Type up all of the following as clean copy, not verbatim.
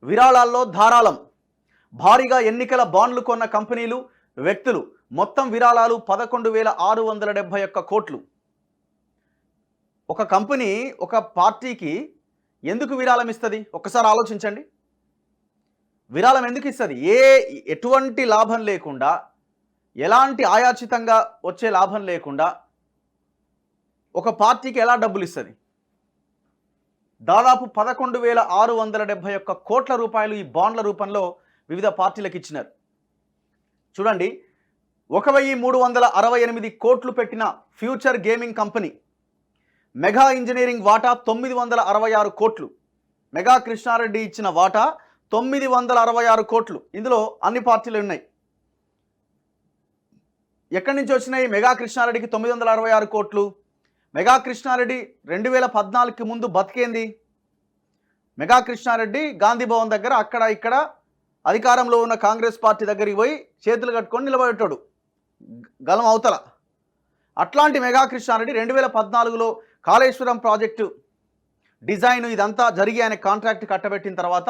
విరాళాల్లో ధారాళం. భారీగా ఎన్నికల బాండ్లు కొన్న కంపెనీలు, వ్యక్తులు. మొత్తం విరాళాలు 11,671 కోట్లు. ఒక కంపెనీ ఒక పార్టీకి ఎందుకు విరాళం ఇస్తుంది? ఒక్కసారి ఆలోచించండి. విరాళం ఎందుకు ఇస్తుంది? ఎటువంటి లాభం లేకుండా, ఎలాంటి ఆయాచితంగా వచ్చే లాభం లేకుండా ఒక పార్టీకి ఎలా డబ్బులు ఇస్తుంది? దాదాపు 11,671 కోట్ల రూపాయలు ఈ బాండ్ల రూపంలో వివిధ పార్టీలకు ఇచ్చినారు. చూడండి, 1,368 కోట్లు పెట్టిన future gaming company mega engineering వాటా 966 కోట్లు. మెగా కృష్ణారెడ్డి ఇచ్చిన వాటా 966 కోట్లు. ఇందులో అన్ని పార్టీలు ఉన్నాయి. ఎక్కడి నుంచి వచ్చినాయి మెగా కృష్ణారెడ్డికి 966 కోట్లు? మెగా కృష్ణారెడ్డి 2014కి ముందు బతికేంది? మెగా కృష్ణారెడ్డి గాంధీ భవన్ దగ్గర అక్కడ ఇక్కడ అధికారంలో ఉన్న కాంగ్రెస్ పార్టీ దగ్గరికి పోయి చేతులు కట్టుకొని నిలబడేటాడు గలం అవతల. అట్లాంటి మెగా కృష్ణారెడ్డి 2014లో కాళేశ్వరం ప్రాజెక్టు డిజైన్ ఇదంతా జరిగి ఆయన కాంట్రాక్ట్ కట్టబెట్టిన తర్వాత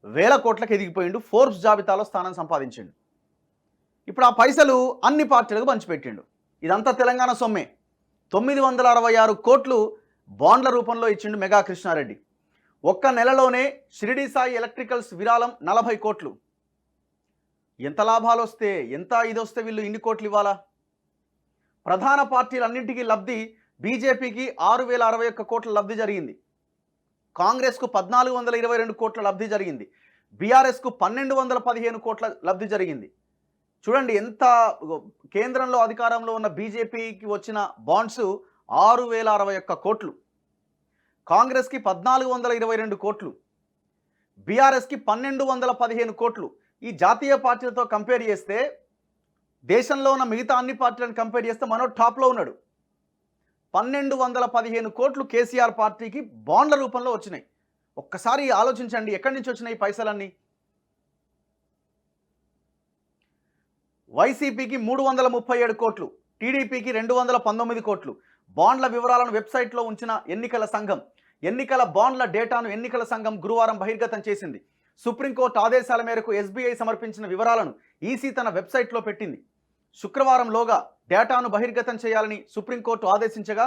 1000 కోట్లకు ఎదిగిపోయిండు. ఫోర్బ్స్ జాబితాలో స్థానం సంపాదించిండు. ఇప్పుడు ఆ పైసలు అన్ని పార్టీలకు పంచిపెట్టిండు. ఇదంతా తెలంగాణ సొమ్మే. 966 కోట్లు బాండ్ల రూపంలో ఇచ్చిండు మెగా కృష్ణారెడ్డి. ఒక్క నెలలోనే షిరిడి సాయి ఎలక్ట్రికల్స్ విరాళం 40 కోట్లు. ఎంత లాభాలు వస్తే, ఎంత ఇది వస్తే వీళ్ళు ఇన్ని కోట్లు ఇవ్వాలా? ప్రధాన పార్టీలన్నింటికీ లబ్ధి. బీజేపీకి 6,061 కోట్ల లబ్ధి జరిగింది. కాంగ్రెస్కు 1,422 కోట్ల లబ్ధి జరిగింది. బీఆర్ఎస్కు 1,215 కోట్ల లబ్ధి జరిగింది. చూడండి, ఎంత కేంద్రంలో అధికారంలో ఉన్న బీజేపీకి వచ్చిన బాండ్స్ 6,061 కోట్లు, కాంగ్రెస్కి 1,422 కోట్లు, బీఆర్ఎస్కి 1,215 కోట్లు. ఈ జాతీయ పార్టీలతో కంపేర్ చేస్తే, దేశంలో ఉన్న మిగతా అన్ని పార్టీలను కంపేర్ చేస్తే మనో టాప్లో ఉన్నాడు. 1,215 కోట్లు కేసీఆర్ పార్టీకి బాండ్ల రూపంలో వచ్చినాయి. ఒక్కసారి ఆలోచించండి, ఎక్కడి నుంచి వచ్చినాయి ఈ పైసలన్నీ? వైసీపీకి 337 కోట్లు, టీడీపీకి 219 కోట్లు. బాండ్ల వివరాలను వెబ్సైట్లో ఉంచిన ఎన్నికల సంఘం. ఎన్నికల బాండ్ల డేటాను ఎన్నికల సంఘం గురువారం బహిర్గతం చేసింది. సుప్రీంకోర్టు ఆదేశాల మేరకు ఎస్బీఐ సమర్పించిన వివరాలను ఈసీ తన వెబ్సైట్లో పెట్టింది. శుక్రవారంలోగా డేటాను బహిర్గతం చేయాలని సుప్రీంకోర్టు ఆదేశించగా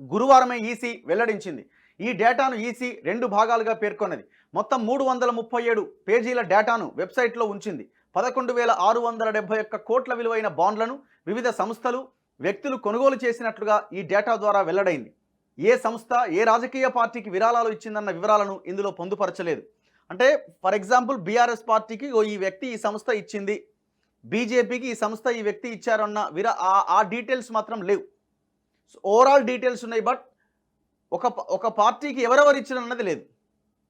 గురువారమే ఈసీ వెల్లడించింది. ఈ డేటాను ఈసీ 2 భాగాలుగా పేర్కొన్నది. మొత్తం 337 పేజీల డేటాను వెబ్సైట్లో ఉంచింది. 11,671 కోట్ల విలువైన బాండ్లను వివిధ సంస్థలు, వ్యక్తులు కొనుగోలు చేసినట్లుగా ఈ డేటా ద్వారా వెల్లడైంది. ఏ సంస్థ, ఏ రాజకీయ పార్టీకి విరాళాలు ఇచ్చిందన్న వివరాలను ఇందులో పొందుపరచలేదు. అంటే ఫర్ ఎగ్జాంపుల్ బీఆర్ఎస్ పార్టీకి ఈ వ్యక్తి ఈ సంస్థ ఇచ్చింది, బీజేపీకి ఈ సంస్థ ఈ వ్యక్తి ఇచ్చారన్న ఆ డీటెయిల్స్ మాత్రం లేవు. ఓవరాల్ డీటెయిల్స్ ఉన్నాయి, బట్ ఒక పార్టీకి ఎవరెవరు ఇచ్చారు అన్నది లేదు.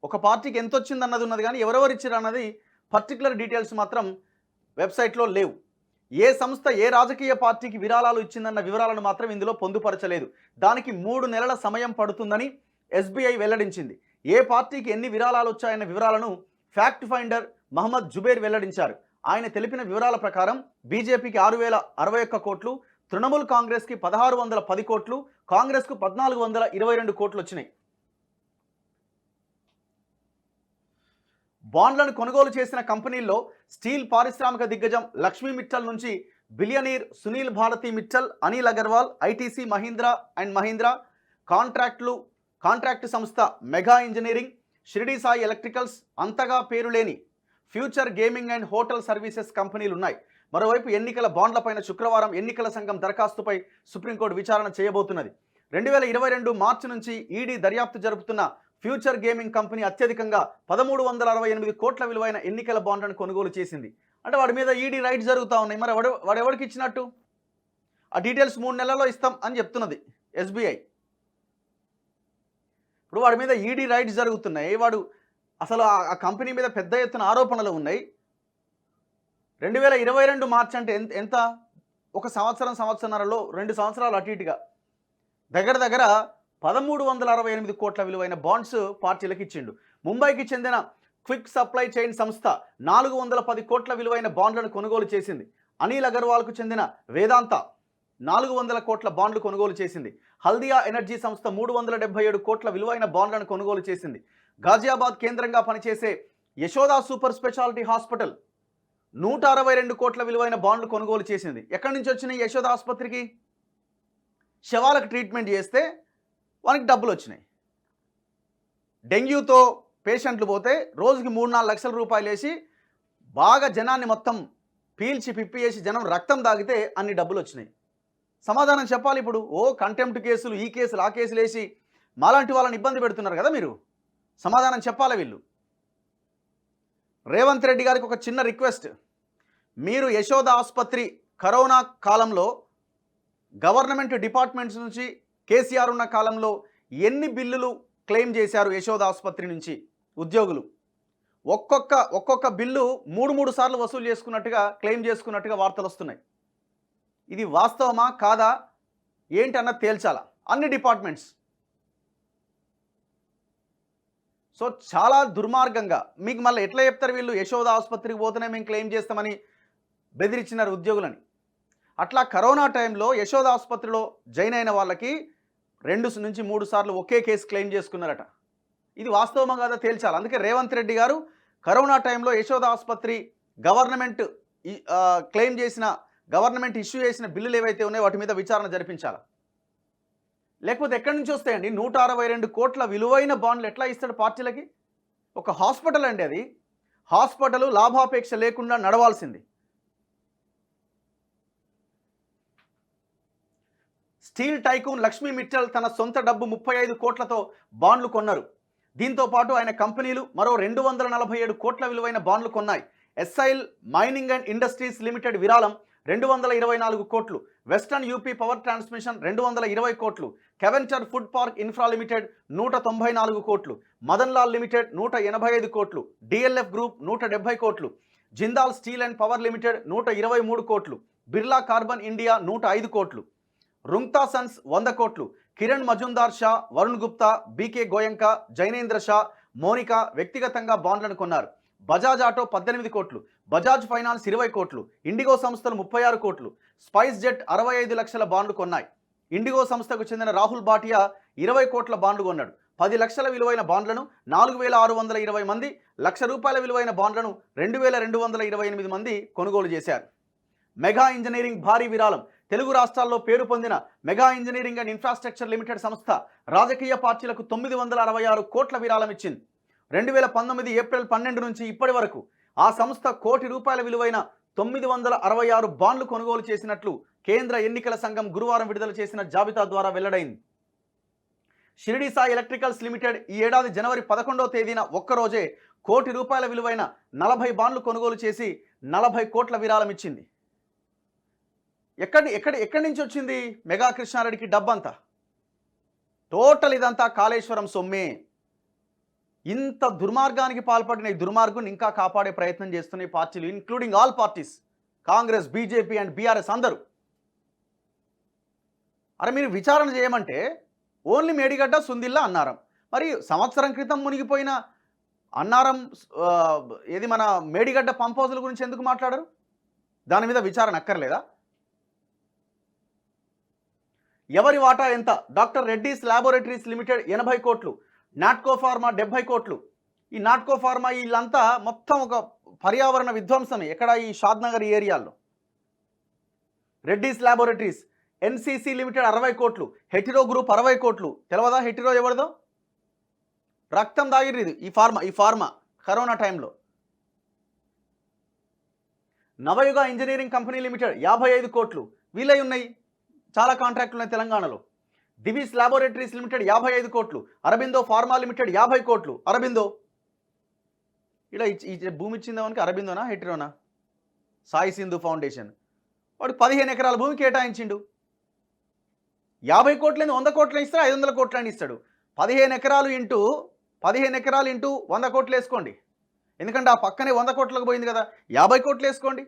ఒక పార్టీకి ఎంత వచ్చింది అన్నది ఉన్నది, కానీ ఎవరెవరు ఇచ్చారు అన్నది పర్టికులర్ డీటెయిల్స్ మాత్రం వెబ్సైట్లో లేవు. ఏ సంస్థ ఏ రాజకీయ పార్టీకి విరాళాలు ఇచ్చిందన్న వివరాలను మాత్రం ఇందులో పొందుపరచలేదు. దానికి 3 నెలల సమయం పడుతుందని ఎస్బీఐ వెల్లడించింది. ఏ పార్టీకి ఎన్ని విరాళాలు వచ్చాయన్న వివరాలను ఫ్యాక్ట్ ఫైండర్ మహమ్మద్ జుబేర్ వెల్లడించారు. ఆయన తెలిపిన వివరాల ప్రకారం బీజేపీకి 6,061 కోట్లు, తృణమూల్ కాంగ్రెస్కి 1,610 కోట్లు, కాంగ్రెస్కు 1,422 కోట్లు వచ్చినాయి. బాండ్లను కొనుగోలు చేసిన కంపెనీల్లో స్టీల్ పారిశ్రామిక దిగ్గజం లక్ష్మీ మిట్టల్ నుంచి billionaire Sunil Bharti Mittal, Anil Agarwal, ITC Mahindra and Mahindra, contract సంస్థ మెగా ఇంజనీరింగ్, షిరిడి సాయి ఎలక్ట్రికల్స్, అంతగా పేరులేని future gaming and hotel services కంపెనీలు ఉన్నాయి. మరోవైపు ఎన్నికల బాండ్లపైన శుక్రవారం ఎన్నికల సంఘం దరఖాస్తుపై సుప్రీంకోర్టు విచారణ చేయబోతున్నది. 2022 మార్చి నుంచి ఈడీ దర్యాప్తు జరుపుతున్న ఫ్యూచర్ గేమింగ్ కంపెనీ అత్యధికంగా 1,368 కోట్ల విలువైన ఎన్నికల బాండ్లను కొనుగోలు చేసింది. అంటే వాడి మీద ఈడీ రైట్ జరుగుతూ ఉన్నాయి. మరి వాడు ఎవరికి ఇచ్చినట్టు? ఆ డీటెయిల్స్ 3 నెలల్లో ఇస్తాం అని చెప్తున్నది ఎస్బీఐ. ఇప్పుడు వాడి మీద ఈడీ రైట్స్ జరుగుతున్నాయి. వాడు అసలు ఆ కంపెనీ మీద పెద్ద ఎత్తున ఆరోపణలు ఉన్నాయి. 2022 మార్చి అంటే ఎంత? ఒక సంవత్సరంన్నరలో 2 సంవత్సరాలు అటు ఇటుగా దగ్గర 1,368 కోట్ల విలువైన బాండ్స్ పార్టీలకు ఇచ్చిండు. ముంబైకి చెందిన క్విక్ సప్లై చైన్ సంస్థ 410 కోట్ల విలువైన బాండ్లను కొనుగోలు చేసింది. అనిల్ అగర్వాల్కు చెందిన వేదాంత 400 కోట్ల బాండ్లు కొనుగోలు చేసింది. హల్దియా ఎనర్జీ సంస్థ 377 కోట్ల విలువైన బాండ్లను కొనుగోలు చేసింది. గాజియాబాద్ కేంద్రంగా పనిచేసే యశోదా సూపర్ స్పెషాలిటీ హాస్పిటల్ 162 కోట్ల విలువైన బాండ్లు కొనుగోలు చేసింది. ఎక్కడి నుంచి వచ్చినాయి? యశోదా ఆసుపత్రికి శవాలకు ట్రీట్మెంట్ చేస్తే వానికి డబ్బులు వచ్చినాయి. డెంగ్యూతో పేషెంట్లు పోతే రోజుకి 3-4 లక్షల రూపాయలు వేసి బాగా జనాన్ని మొత్తం పీల్చి పిప్పి వేసి జనం రక్తం తాగితే అన్ని డబ్బులు వచ్చినాయి. సమాధానం చెప్పాలి ఇప్పుడు. కంటెంప్ట్ కేసులు, ఈ కేసులు, ఆ కేసులు వేసి మాలాంటి వాళ్ళని ఇబ్బంది పెడుతున్నారు కదా మీరు. సమాధానం చెప్పాలి వీళ్ళు. రేవంత్ రెడ్డి గారికి ఒక చిన్న రిక్వెస్ట్. మీరు యశోద ఆసుపత్రి కరోనా కాలంలో గవర్నమెంట్ డిపార్ట్మెంట్స్ నుంచి కేసీఆర్ ఉన్న కాలంలో ఎన్ని బిల్లులు క్లెయిమ్ చేశారు యశోద ఆసుపత్రి నుంచి ఉద్యోగులు? ఒక్కొక్క బిల్లు 3 సార్లు వసూలు చేసుకున్నట్టుగా క్లెయిమ్ చేసుకున్నట్టుగా వార్తలు వస్తున్నాయి. ఇది వాస్తవమా కాదా ఏంటి అన్నది తేల్చాలా అన్ని డిపార్ట్మెంట్స్. సో చాలా దుర్మార్గంగా మీకు మళ్ళీ ఎట్లా చెప్తారు వీళ్ళు? యశోద ఆసుపత్రికి పోతేనే మేము క్లెయిమ్ చేస్తామని బెదిరించినారు ఉద్యోగులని. అట్లా కరోనా టైంలో యశోద ఆసుపత్రిలో జాయిన్ అయిన వాళ్ళకి 2 నుంచి 3 సార్లు ఒకే కేసు క్లెయిమ్ చేసుకున్నారట. ఇది వాస్తవమా కాదా తేల్చాలి. అందుకే రేవంత్ రెడ్డి గారు కరోనా టైంలో యశోద ఆసుపత్రి గవర్నమెంట్ క్లెయిమ్ చేసిన, గవర్నమెంట్ ఇష్యూ చేసిన బిల్లులు ఏవైతే ఉన్నాయో వాటి మీద విచారణ జరిపించాలి. లేకపోతే ఎక్కడి నుంచి వస్తాయండి 162 కోట్ల విలువైన బాండ్లు? ఎట్లా ఇస్తాడు పార్టీలకి? ఒక హాస్పిటల్ అండి అది. హాస్పిటల్ లాభాపేక్ష లేకుండా నడవాల్సింది. స్టీల్ టైకూన్ లక్ష్మీ మిట్టల్ తన సొంత డబ్బు 35 కోట్లతో బాండ్లు కొన్నారు. దీంతో పాటు ఆయన కంపెనీలు మరో 247 కోట్ల విలువైన బాండ్లు కొన్నాయి. ఎస్ఐల్ మైనింగ్ అండ్ ఇండస్ట్రీస్ లిమిటెడ్ విరాళం 224 కోట్లు, వెస్టర్న్ యూపీ పవర్ ట్రాన్స్మిషన్ 220 కోట్లు, కెవెంచర్ ఫుడ్ పార్క్ ఇన్ఫ్రా లిమిటెడ్ 194 కోట్లు, మదన్ లాల్ లిమిటెడ్ 185 కోట్లు, డిఎల్ఎఫ్ గ్రూప్ 170 కోట్లు, Jindal steel and power limited 123 కోట్లు, బిర్లా కార్బన్ ఇండియా 105 కోట్లు, రుంగ్తా సన్స్ 100 కోట్లు, కిరణ్ మజుందార్ షా, వరుణ్ గుప్తా, బీకే గోయంకా, జైనేంద్ర షా, మోనికా వ్యక్తిగతంగా బాండ్లను కొన్నారు. బజాజ్ ఆటో 18 కోట్లు, బజాజ్ ఫైనాన్స్ 20 కోట్లు, ఇండిగో సంస్థలు 36 కోట్లు, స్పైస్ జెట్ 65 లక్షల బాండ్లు కొన్నాయి. ఇండిగో సంస్థకు చెందిన రాహుల్ భాటియా 20 కోట్ల బాండ్లు కొన్నాడు. 10 లక్షల విలువైన బాండ్లను 4620 మంది, ₹1,00,000 విలువైన బాండ్లను 2228 మంది కొనుగోలు చేశారు. మెగా ఇంజనీరింగ్ భారీ విరాళం. తెలుగు రాష్ట్రాల్లో పేరు పొందిన mega engineering and infrastructure limited సంస్థ రాజకీయ పార్టీలకు 966 కోట్ల విరాళం ఇచ్చింది. 2019 ఏప్రిల్ 12 నుంచి ఇప్పటి వరకు ఆ సంస్థ ₹1 కోటి విలువైన 966 బాండ్లు కొనుగోలు చేసినట్లు కేంద్ర ఎన్నికల సంఘం గురువారం విడుదల చేసిన జాబితా ద్వారా వెల్లడైంది. షిరిడి సాయి ఎలక్ట్రికల్స్ లిమిటెడ్ ఈ ఏడాది జనవరి 11వ తేదీన ఒక్కరోజే ₹1 కోటి విలువైన 40 బాండ్లు కొనుగోలు చేసి 40 కోట్ల విరాళం ఇచ్చింది. ఎక్కడి నుంచి వచ్చింది మెగా కృష్ణారెడ్డికి డబ్బంతా? టోటల్ ఇదంతా కాళేశ్వరం సొమ్మే. ఇంత దుర్మార్గానికి పాల్పడిన ఈ దుర్మార్గుని ఇంకా కాపాడే ప్రయత్నం చేస్తున్న పార్టీలు, including all parties, Congress, BJP and BRS అందరూ. అరే మీరు విచారణ చేయమంటే ఓన్లీ మేడిగడ్డ, సుందిల్లా, అన్నారం. మరి సంవత్సరం క్రితం మునిగిపోయిన అన్నారం ఏది మన మేడిగడ్డ పంప్ హౌజుల గురించి ఎందుకు మాట్లాడరు? దాని మీద విచారణ అక్కర్లేదా? ఎవరి వాటా ఎంత? డాక్టర్ రెడ్డీస్ ల్యాబొరేటరీస్ లిమిటెడ్ 80 కోట్లు, నాట్కో ఫార్మా 70 కోట్లు. ఈ నాట్కో ఫార్మా వీళ్ళంతా మొత్తం ఒక పర్యావరణ విధ్వంసమే. ఎక్కడ? ఈ షాద్నగర్ ఏరియాలో. రెడ్డీస్ ల్యాబొరేటరీస్, ఎన్సీసీ లిమిటెడ్ 60 కోట్లు, హెటిరో గ్రూప్ 60 కోట్లు. తెలవదా హెటిరో ఎవరిదో? రక్తం దాగిర్రు ఈ ఫార్మా కరోనా టైంలో. నవయుగ ఇంజనీరింగ్ కంపెనీ లిమిటెడ్ 55 కోట్లు. వీళ్ళై ఉన్నాయి, చాలా కాంట్రాక్టులు ఉన్నాయి తెలంగాణలో. దివీస్ ల్యాబొరేటరీస్ లిమిటెడ్ 55 కోట్లు, అరబిందో ఫార్మా లిమిటెడ్ 50 కోట్లు. అరబిందో ఇలా ఈ భూమి ఇచ్చిందానికి అరబిందోనా హెటిరోనా? సాయి సింధు ఫౌండేషన్ వాడు 15 ఎకరాల భూమి కేటాయించిండు. 50 కోట్లని 100 కోట్లు ఇస్తాడు, 500 కోట్లని ఇస్తాడు. 15 ఎకరాలు ఇంటూ 100 కోట్లు వేసుకోండి. ఎందుకంటే ఆ పక్కనే 100 కోట్లకు పోయింది కదా, 50 కోట్లు వేసుకోండి.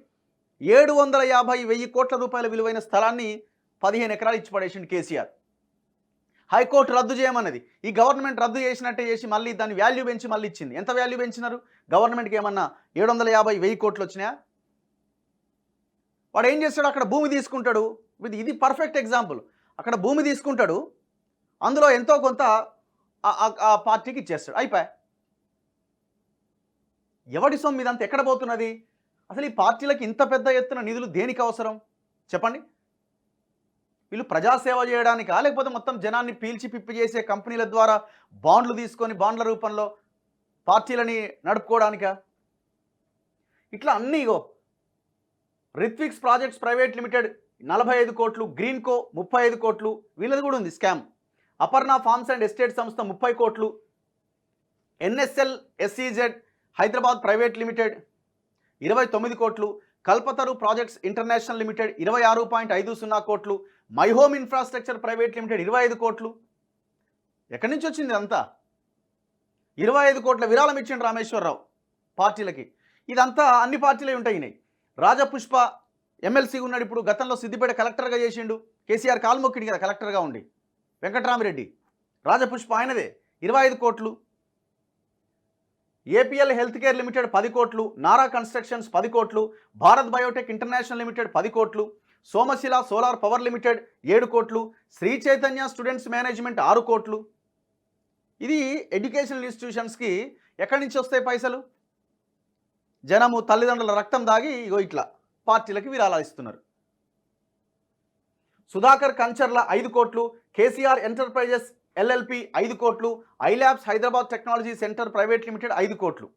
750,000 కోట్ల రూపాయల విలువైన స్థలాన్ని 15 ఎకరాలు ఇచ్చి పడేసిండు కేసీఆర్. హైకోర్టు రద్దు చేయమన్నది. ఈ గవర్నమెంట్ రద్దు చేసినట్టే చేసి మళ్ళీ దాన్ని వాల్యూ పెంచి మళ్ళీ ఇచ్చింది. ఎంత వాల్యూ పెంచినారు? గవర్నమెంట్కి ఏమన్నా 750,000 కోట్లు వచ్చినాయా? వాడు ఏం చేస్తాడు? అక్కడ భూమి తీసుకుంటాడు. ఇది పర్ఫెక్ట్ ఎగ్జాంపుల్. అక్కడ భూమి తీసుకుంటాడు, అందులో ఎంతో కొంత ఆ పార్టీకి ఇచ్చేస్తాడు, అయిపోయా. ఎవడి సొమ్ము ఇదంతా ఎక్కడ పోతున్నది? అసలు ఈ పార్టీలకు ఇంత పెద్ద ఎత్తున నిధులు దేనికి అవసరం చెప్పండి? వీళ్ళు ప్రజాసేవ చేయడానికా, లేకపోతే మొత్తం జనాన్ని పీల్చి పిప్పి చేసే కంపెనీల ద్వారా బాండ్లు తీసుకొని బాండ్ల రూపంలో పార్టీలని నడుపుకోవడానికా? ఇట్లా అన్నీ ఇగో రిత్విక్స్ ప్రాజెక్ట్స్ ప్రైవేట్ లిమిటెడ్ 45 కోట్లు, గ్రీన్కో 35 కోట్లు, వీళ్ళది కూడా ఉంది scam. Aparna farms and estate సంస్థ 30 కోట్లు, NSL SEZ Hyderabad private limited 29 కోట్లు, కల్పతరు ప్రాజెక్ట్స్ ఇంటర్నేషనల్ లిమిటెడ్ 26.50 కోట్లు, My Home infrastructure private limited 25 కోట్లు. ఎక్కడి నుంచి వచ్చింది అంతా? 25 కోట్ల విరాళం ఇచ్చిండు రామేశ్వరరావు పార్టీలకి. ఇదంతా అన్ని పార్టీలే ఉంటాయి. రాజపుష్ప ఎమ్మెల్సీ ఉన్నాడు, ఇప్పుడు గతంలో సిద్దిపేట కలెక్టర్గా చేసిండు. కేసీఆర్ కాల్మొక్కిండు కదా కలెక్టర్గా ఉండి. వెంకట్రామిరెడ్డి రాజపుష్ప ఆయనదే 25 కోట్లు. ఏపీఎల్ హెల్త్ కేర్ లిమిటెడ్ 10 కోట్లు, నారా కన్స్ట్రక్షన్స్ 10 కోట్లు, భారత్ బయోటెక్ ఇంటర్నేషనల్ లిమిటెడ్ 10 కోట్లు, సోమశిల సోలార్ పవర్ లిమిటెడ్ 7 కోట్లు, శ్రీ చైతన్య స్టూడెంట్స్ మేనేజ్మెంట్ 6 కోట్లు. ఇది ఎడ్యుకేషనల్ ఇన్స్టిట్యూషన్స్కి ఎక్కడి నుంచి వస్తాయి పైసలు? జనము తల్లిదండ్రుల రక్తం దాగి ఇగో ఇట్లా పార్టీలకి విరాళాలు ఇస్తున్నారు. సుధాకర్ కంచర్ల 5 కోట్లు, కేసీఆర్ ఎంటర్ప్రైజెస్ ఎల్ఎల్పి 5 కోట్లు, iLabs Hyderabad technology centre private limited 5 కోట్లు.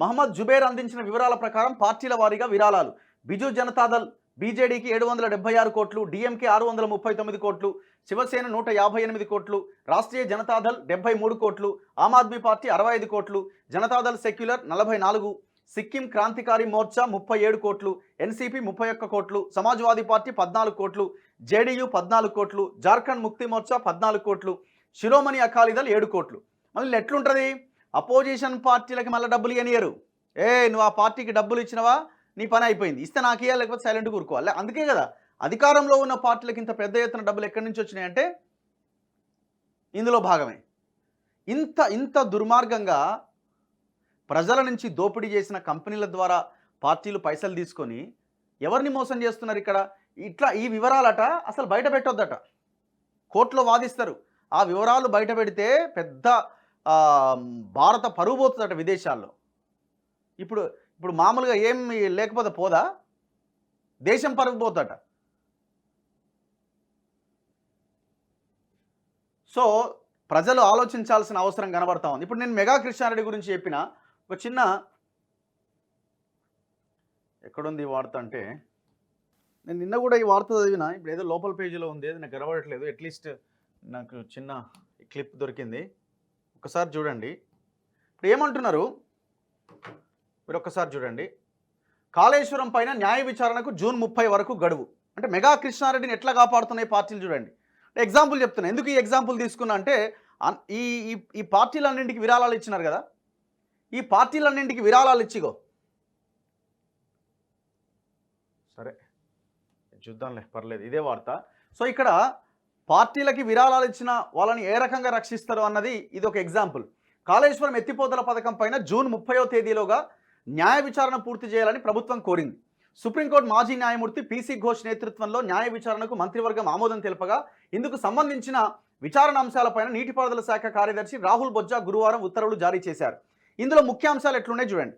మహమ్మద్ జుబేర్ అందించిన వివరాల ప్రకారం పార్టీల వారీగా విరాళాలు: బిజు జనతాదళ్ బీజేడీకి 776 కోట్లు, డిఎంకే 639 కోట్లు, శివసేన 158 కోట్లు, రాష్ట్రీయ జనతాదళ్ 73 కోట్లు, ఆమ్ ఆద్మీ పార్టీ 65 కోట్లు, జనతాదళ్ సెక్యులర్ 44, సిక్కిం క్రాంతికారి మోర్చా 37 కోట్లు, ఎన్సీపీ 31 కోట్లు, సమాజ్వాదీ పార్టీ 14 కోట్లు, జేడీయూ 14 కోట్లు, జార్ఖండ్ ముక్తి మోర్చా 14 కోట్లు, శిరోమణి అకాలీదళ్ 7 కోట్లు. మళ్ళీ ఎట్లుంటుంది? అపోజిషన్ పార్టీలకి మళ్ళీ డబ్బులు ఇవ్వనియరు. నువ్వు ఆ పార్టీకి డబ్బులు ఇచ్చినవా, నీ పని అయిపోయింది, ఇస్తే నాకు ఇవ్వాలి, లేకపోతే సైలెంట్గా కూరుకోవాలి. అందుకే కదా అధికారంలో ఉన్న పార్టీలకు ఇంత పెద్ద ఎత్తున డబ్బులు ఎక్కడి నుంచి వచ్చినాయంటే ఇందులో భాగమే. ఇంత దుర్మార్గంగా ప్రజల నుంచి దోపిడీ చేసిన కంపెనీల ద్వారా పార్టీలు పైసలు తీసుకొని ఎవరిని మోసం చేస్తున్నారు ఇక్కడ? ఇట్లా ఈ వివరాలట అసలు బయట పెట్టొద్దట, కోర్టులో వాదిస్తారు. ఆ వివరాలు బయట పెడితే పెద్ద భారత పరువు పోతుందట విదేశాల్లో. ఇప్పుడు మామూలుగా ఏం లేకపోతే పోదా, దేశం పరువు పోతుందట. సో ప్రజలు ఆలోచించాల్సిన అవసరం కనబడతా ఉంది. ఇప్పుడు నేను మెగా కృష్ణారెడ్డి గురించి చెప్పిన ఒక చిన్న, ఎక్కడుంది ఈ వార్త అంటే, నేను నిన్న కూడా ఈ వార్త చదివిన, ఇప్పుడు ఏదో లోపల పేజీలో ఉంది, అది నాకు కనబడట్లేదు. అట్లీస్ట్ నాకు చిన్న క్లిప్ దొరికింది, ఒకసారి చూడండి. ఇప్పుడు ఏమంటున్నారు మీరు ఒక్కసారి చూడండి. కాళేశ్వరం పైన న్యాయ విచారణకు జూన్ 30 వరకు గడువు. అంటే మెగా కృష్ణారెడ్డిని ఎట్లా కాపాడుతున్నాయి పార్టీలు చూడండి. ఎగ్జాంపుల్ చెప్తున్నా. ఎందుకు ఈ ఎగ్జాంపుల్ తీసుకున్నా అంటే ఈ పార్టీలన్నింటికి విరాళాలు ఇచ్చినారు కదా, ఈ పార్టీలన్నింటికి విరాళాలు ఇచ్చిగో, సరే చూద్దాంలే పర్లేదు, ఇదే వార్త. సో ఇక్కడ పార్టీలకి విరాళాలు ఇచ్చిన వాళ్ళని ఏ రకంగా రక్షిస్తారు అన్నది ఇది ఒక ఎగ్జాంపుల్. కాళేశ్వరం ఎత్తిపోతల పథకం పైన జూన్ 30వ తేదీలోగా న్యాయ విచారణ పూర్తి చేయాలని ప్రభుత్వం కోరింది. సుప్రీంకోర్టు మాజీ న్యాయమూర్తి పీసీ ఘోష్ నేతృత్వంలో న్యాయ విచారణకు మంత్రివర్గం ఆమోదం తెలుపగా ఇందుకు సంబంధించిన విచారణ అంశాలపైన నీటిపారుదల శాఖ కార్యదర్శి రాహుల్ బొజ్జా గురువారం ఉత్తర్వులు జారీ చేశారు. ఇందులో ముఖ్యాంశాలు ఎట్లున్నాయి చూడండి.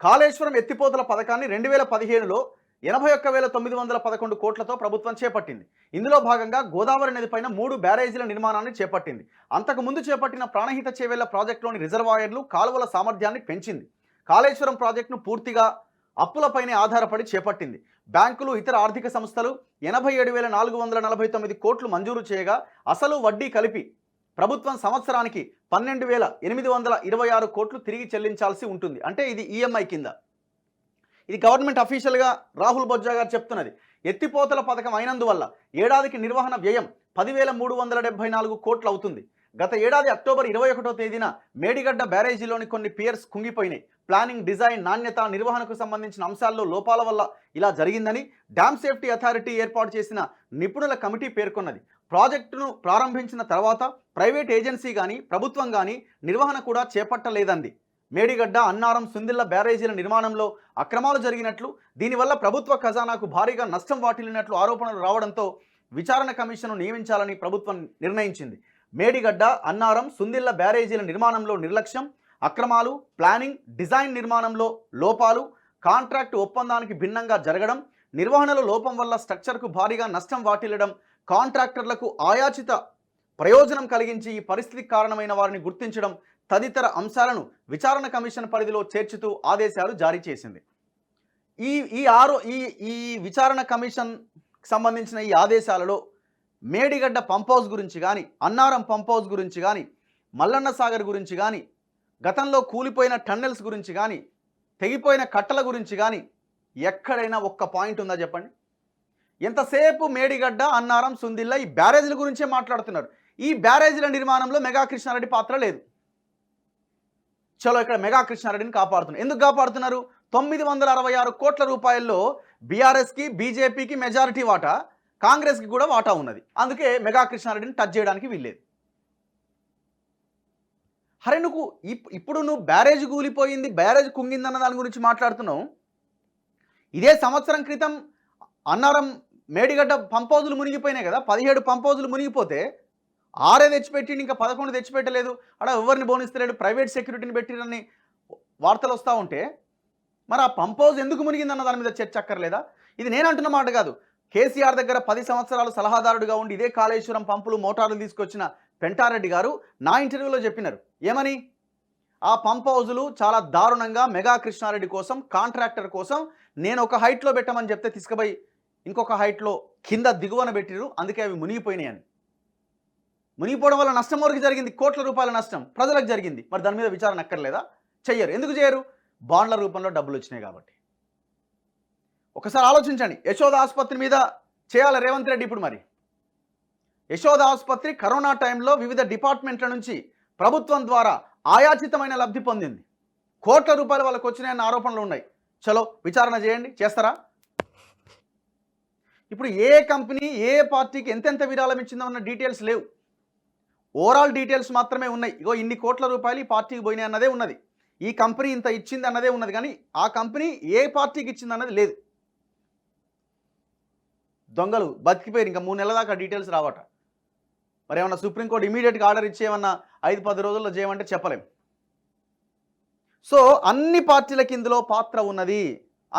కాళేశ్వరం ఎత్తిపోతల పథకాన్ని 2015లో 81,911 కోట్లతో ప్రభుత్వం చేపట్టింది. ఇందులో భాగంగా గోదావరి నదిపైన 3 బ్యారేజీల నిర్మాణాన్ని చేపట్టింది. అంతకుముందు చేపట్టిన ప్రాణహిత చేవెళ్ల ప్రాజెక్టులోని రిజర్వాయర్లు, కాలువల సామర్థ్యాన్ని పెంచింది. కాళేశ్వరం ప్రాజెక్టును పూర్తిగా అప్పులపైనే ఆధారపడి చేపట్టింది. బ్యాంకులు, ఇతర ఆర్థిక సంస్థలు 87,449 కోట్లు మంజూరు చేయగా అసలు వడ్డీ కలిపి ప్రభుత్వం సంవత్సరానికి 12,826 కోట్లు తిరిగి చెల్లించాల్సి ఉంటుంది. అంటే ఇది ఈఎంఐ కింద. ఇది గవర్నమెంట్ అఫీషియల్గా రాహుల్ బొజ్జా గారు చెప్తున్నది. ఎత్తిపోతల పథకం అయినందువల్ల ఏడాదికి నిర్వహణ వ్యయం 10,374 కోట్లు అవుతుంది. గత ఏడాది అక్టోబర్ 21వ తేదీన మేడిగడ్డ బ్యారేజీలోని కొన్ని పియర్స్ కుంగిపోయినాయి. ప్లానింగ్, డిజైన్, నాణ్యత, నిర్వహణకు సంబంధించిన అంశాల్లో లోపాల వల్ల ఇలా జరిగిందని డ్యామ్ సేఫ్టీ అథారిటీ ఏర్పాటు చేసిన నిపుణుల కమిటీ పేర్కొన్నది. ప్రాజెక్టును ప్రారంభించిన తర్వాత ప్రైవేట్ ఏజెన్సీ కానీ ప్రభుత్వం కానీ నిర్వహణ కూడా చేపట్టలేదంది. మేడిగడ్డ, అన్నారం, సుందిళ్ల బ్యారేజీల నిర్మాణంలో అక్రమాలు జరిగినట్లు, దీనివల్ల ప్రభుత్వ ఖజానాకు భారీగా నష్టం వాటిల్లినట్లు ఆరోపణలు రావడంతో విచారణ కమిషన్ను నియమించాలని ప్రభుత్వం నిర్ణయించింది. మేడిగడ్డ, అన్నారం, సుందిళ్ల బ్యారేజీల నిర్మాణంలో నిర్లక్ష్యం, అక్రమాలు, ప్లానింగ్, డిజైన్ నిర్మాణంలో లోపాలు, కాంట్రాక్టు ఒప్పందానికి భిన్నంగా జరగడం, నిర్వహణలో లోపం వల్ల స్ట్రక్చర్కు భారీగా నష్టం వాటిల్లడం, కాంట్రాక్టర్లకు ఆయాచిత ప్రయోజనం కలిగించి ఈ పరిస్థితికి కారణమైన వారిని గుర్తించడం తదితర అంశాలను విచారణ కమిషన్ పరిధిలో చేర్చుతూ ఆదేశాలు జారీ చేసింది. ఈ విచారణ కమిషన్ సంబంధించిన ఈ ఆదేశాలలో మేడిగడ్డ పంప్ హౌస్ గురించి కానీ, అన్నారం పంప్ హౌస్ గురించి కానీ, మల్లన్న సాగర్ గురించి కానీ, గతంలో కూలిపోయిన టన్నెల్స్ గురించి కానీ, తెగిపోయిన కట్టల గురించి కానీ ఎక్కడైనా ఒక్క పాయింట్ ఉందా చెప్పండి? ఎంతసేపు మేడిగడ్డ, అన్నారం, సుందిల్ల ఈ బ్యారేజీల గురించే మాట్లాడుతున్నారు. ఈ బ్యారేజీల నిర్మాణంలో మెగా కృష్ణారెడ్డి పాత్ర లేదు. చలో ఇక్కడ మెగా కృష్ణారెడ్డిని కాపాడుతున్నారు. ఎందుకు కాపాడుతున్నారు? 966 కోట్ల రూపాయల్లో బీఆర్ఎస్కి, బీజేపీకి మెజారిటీ వాటా, కాంగ్రెస్కి కూడా వాటా ఉన్నది. అందుకే మెగా కృష్ణారెడ్డిని టచ్ చేయడానికి వీల్లేదు. అరే ఇప్పుడు నువ్వు బ్యారేజ్ కూలిపోయింది, బ్యారేజ్ కుంగిందన్న దాని గురించి మాట్లాడుతున్నావు. ఇదే సంవత్సరం క్రితం అన్నారం, మేడిగడ్డ పంప్ హౌజులు మునిగిపోయినాయి కదా. 17 పంప్ హౌజులు మునిగిపోతే 6 తెచ్చిపెట్టిండి, ఇంకా 11 తెచ్చిపెట్టలేదు. అక్కడ ఎవరిని బోనిస్తలేడు, ప్రైవేట్ సెక్యూరిటీని పెట్టిరని వార్తలు వస్తూ ఉంటే మరి ఆ పంప్ హౌజ్ ఎందుకు మునిగిందన్న దాని మీద చర్చ అక్కర్లేదా? ఇది నేను అంటున్న మాట కాదు. కేసీఆర్ దగ్గర 10 సంవత్సరాలు సలహాదారుడిగా ఉండి ఇదే కాళేశ్వరం పంపులు, మోటార్లు తీసుకొచ్చిన పెంటారెడ్డి గారు నా ఇంటర్వ్యూలో చెప్పినారు. ఏమని? ఆ పంప్ హౌజులు చాలా దారుణంగా మెగా కృష్ణారెడ్డి కోసం, కాంట్రాక్టర్ కోసం నేను ఒక హైట్లో పెట్టమని చెప్తే తీసుకుపోయి ఇంకొక హైట్లో కింద దిగువన పెట్టిరు, అందుకే అవి మునిగిపోయినాయని. మునిగిపోవడం వల్ల నష్టం వరకు జరిగింది, కోట్ల రూపాయల నష్టం ప్రజలకు జరిగింది. మరి దాని మీద విచారణ అక్కర్లేదా? చెయ్యరు. ఎందుకు చేయరు? బాండ్ల రూపంలో డబ్బులు వచ్చినాయి కాబట్టి. ఒకసారి ఆలోచించండి. యశోద ఆసుపత్రి మీద చేయాలి రేవంత్ రెడ్డి. ఇప్పుడు మరి యశోద ఆసుపత్రి కరోనా టైంలో వివిధ డిపార్ట్మెంట్ల నుంచి ప్రభుత్వం ద్వారా ఆయాచితమైన లబ్ధి పొందింది. కోట్ల రూపాయలు వాళ్ళకు వచ్చినాయన్న ఆరోపణలు ఉన్నాయి. చలో విచారణ చేయండి. చేస్తారా? ఇప్పుడు ఏ కంపెనీ ఏ పార్టీకి ఎంతెంత విరాళం ఇచ్చిందో అన్న డీటెయిల్స్ లేవు. ఓవరాల్ డీటెయిల్స్ మాత్రమే ఉన్నాయి. ఇగో ఇన్ని కోట్ల రూపాయలు ఈ పార్టీకి పోయినాయి అన్నదే ఉన్నది. ఈ కంపెనీ ఇంత ఇచ్చింది అన్నదే ఉన్నది. కానీ ఆ కంపెనీ ఏ పార్టీకి ఇచ్చింది అన్నది లేదు. దొంగలు బతికిపోయారు. ఇంకా 3 నెలల దాకా డీటెయిల్స్ రావట. మరి ఏమన్నా సుప్రీంకోర్టు ఇమీడియట్గా ఆర్డర్ ఇచ్చేమన్నా 5-10 రోజుల్లో చేయమంటే చెప్పలేం. సో అన్ని పార్టీలకి ఇందులో పాత్ర ఉన్నది.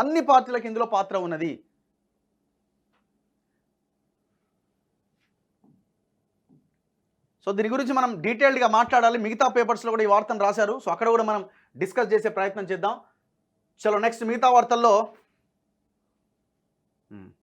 అన్ని పార్టీలకి ఇందులో పాత్ర ఉన్నది. సో దీని గురించి మనం డీటెయిల్డ్గా మాట్లాడాలి. మిగతా పేపర్స్లో కూడా ఈ వార్తను రాశారు. సో అక్కడ కూడా మనం డిస్కస్ చేసే ప్రయత్నం చేద్దాం. చలో నెక్స్ట్ మిగతా వార్తల్లో